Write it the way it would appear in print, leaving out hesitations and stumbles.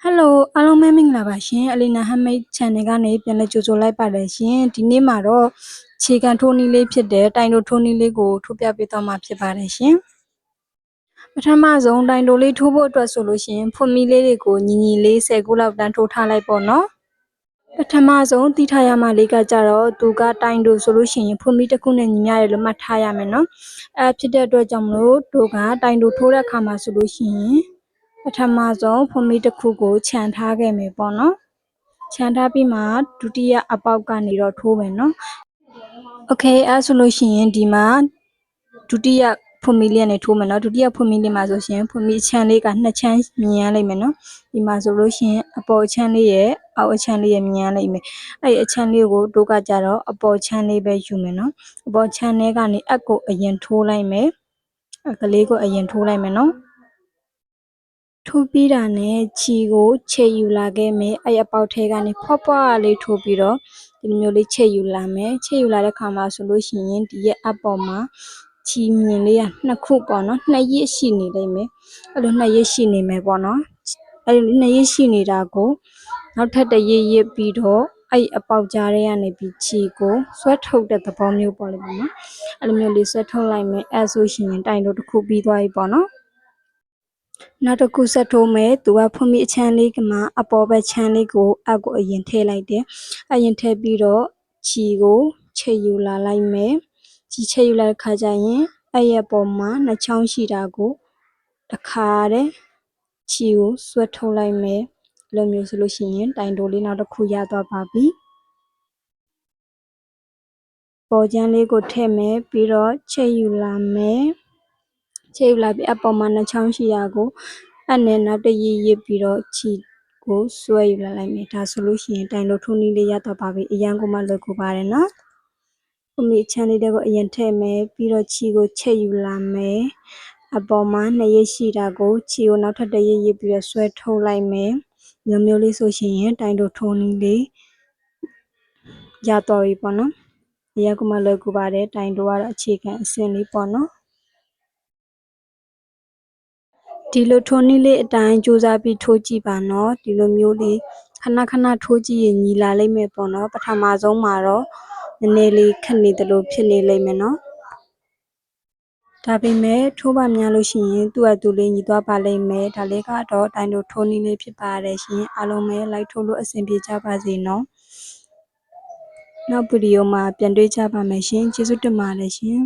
Hello အားလုံးပဲမင်္ဂလာပါရှင်အလီနာဟမ်မိတ် channel ကနေပြန်လည်ကြိုဆိုလိုက်ပါတယ်ရှင်ဒီနေ့မှာတော့ခြေခံထိုးနည်းလေးဖြစ်တဲ့တိုင်တိုထိုးနည်းလေးကိုထိုးပြပေးသွားမှာဖြစ်ပါတယ်ရှင်ပထမဆုံးတိုင်တိုလေးထိုးဖို့အတွက်ဆိုလို့ရှင်ဖွင့်မီလေးတွေကိုညီညီလေး10ခုလောက်တန်းထိုးထားလိုက်ပေါ့နော်ပထမဆုံးတိထားရမှလေးကကြတော့သူကတိုင်တိုဆိုလို့ရှိရင်ဖွင့်မီတစ်ခုနဲ့ညီမျှတယ်လို့မှတ်ထားရမယ်နော်ဖြစ်တဲ့အတွက်ကြောင့်မလို့တို့ကတိုင်တိုထိုးတဲ့အခါမှာဆိုလို့ရှိရင်ပထမဆုံးဖွင့်မီတစ်ခုကိုခြံထားခဲ့မယ်ပေါ့နော်ခြံထားပြီးမှဒုတိယအပေါက်ကနေတော့ထိုးမယ်နော်โอเคအဲ့ဆိုလို့ရှိရင်ဒီမှာဒုတိယဖွင့်မီလေးနဲ့ထိုးမယ်နော်ဒုတိယဖွင့်မီလေးမှာဆိုရှင်ဖွင့်မီချမ်းလေးကနှစ်ချမ်းမြင်ရလိမ့်မယ်နော်ဒီမှာဆိုလို့ရှိရင်အပေါ်ချမ်းလေးရဲ့အောက်အချမ်းလေးရဲ့မြင်ရလိမ့်မယ်အဲ့အချမ်းလေးကိုတို့ကကြတော့အပေါ်ချမ်းလေးပဲယူမယ်နော်အပေါ်ချမ်းလေးကနေအက်ကိုအရင်ထိုးလိုက်မယ်ကလေးကိုအရင်ထိုးလိုက်မယ်နော်ထိုးပြီးတာနဲ့ခြီကိုခြေယူလာခဲ့မယ်အဲ့အပေါက်ထဲကနေဖွားဖွားလေးထိုးပြီးတော့ဒီလိုမျိုးလေးခြေယူလာမယ်ခြေယူလာတဲ့ခါမှာဆိုလို့ရှိရင်ဒီရဲ့အပေါ်မှာခြီမြင်လေးကနှစ်ခုပေါ့နော်နှစ်ရစ်ရှိနေလိမ့်မယ်အဲ့လိုနှစ်ရစ်ရှိနေမယ်ပေါ့နော်အဲ့လိုနှစ်ရစ်ရှိနေတာကိုနောက်ထပ်တစ်ရစ်ရစ်ပြီးတော့အဲ့အပေါက်ကြားထဲကနေပြီးခြီကိုဆွဲထုတ်တဲ့သဘောမျိုးပေါ့လေပေါ့နော်အဲ့လိုမျိုးလေးဆွဲထုတ်လိုက်မယ်အဲ့ဆိုရှင်တိုင်တို့တစ်ခုပြီးသွားပြီပေါ့နော်နောက်တစ်ခုဆက်ထိုးမယ်သူကဖွင့်ပြီးအချမ်းလေးကမှအပေါ်ဘက်ချမ်းလေးကိုအောက်ကိုအရင်ထည့်လိုက်တယ်အရင်ထည့်ပြီးတော့ခြီကိုချိန်ယူလာလိုက်မယ်ခြီချိန်ယူလာတဲ့ခါကျရင်အဲ့ရဲ့ပေါ်မှာနှစ်ချောင်းရှိတာကိုတစ်ခါတည်းခြီကိုဆွဲထုတ်လိုက်မယ်လိုမျိုးဆိုလို့ရှိရင်တိုင်တိုလေးနောက်တစ်ခုရသွားပါပြီပေါ်ချမ်းလေးကိုထည့်မယ်ပြီးတော့ချိန်ယူလာမယ်ခြေယူလာပြီးအပေါ်မှာနှစ်ချောင်းရှိရာကိုအဲ့နဲ့နောက်တစ်ရစ်ရစ်ပြီးတော့ခြီကိုဆွဲယူလာလိုက်မယ်ဒါဆိုလို့ရှိရင်တိုင်လို့ထိုးနည်းလေးရတော့ပါပြီအရန်ကိုမှလွယ်ကူပါတယ်နော်အမေချမ်းလေးတွေကိုအရင်ထည့်မယ်ပြီးတော့ခြီကိုချက်ယူလာမယ်အပေါ်မှာနှစ်ရစ်ရှိတာကိုခြီကိုနောက်ထပ်တစ်ရစ်ရစ်ပြီးတော့ဆွဲထုတ်လိုက်မယ်မျိုးမျိုးလေးဆိုရှင်တိုင်တို့ထိုးနည်းလေးရတော့ပြီပေါ့နော်အရန်ကိုမှလွယ်ကူပါတယ်တိုင်တို့ကတော့အခြေခံအဆင့်လေးပေါ့နော်ဒီလိုထိုးနည်းလေးအတိုင်းစူးစမ်းပြီးထိုးကြည့်ပါနော်ဒီလိုမျိုးလေးခဏခဏထိုးကြည့်ရင်ညီလာလိမ့်မယ်ပေါ့နော်ပထမဆုံးမှာတော့နည်းနည်းလေးခက်နေတယ်လို့ဖြစ်နေလိမ့်မယ်နော်ဒါပေမဲ့ထိုးပါများလို့ရှိရင်သူ့အတူလေးညီသွားပါလိမ့်မယ်ဒါလေးကတော့တိုင်တို့ထိုးနည်းလေးဖြစ်ပါတယ်ရှင်အားလုံးပဲလိုက်ထိုးလို့အဆင်ပြေကြပါစေနော်နောက်ဗီဒီယိုမှာပြန်တွေ့ကြပါမယ်ရှင်ကျေးဇူးတင်ပါတယ်ရှင်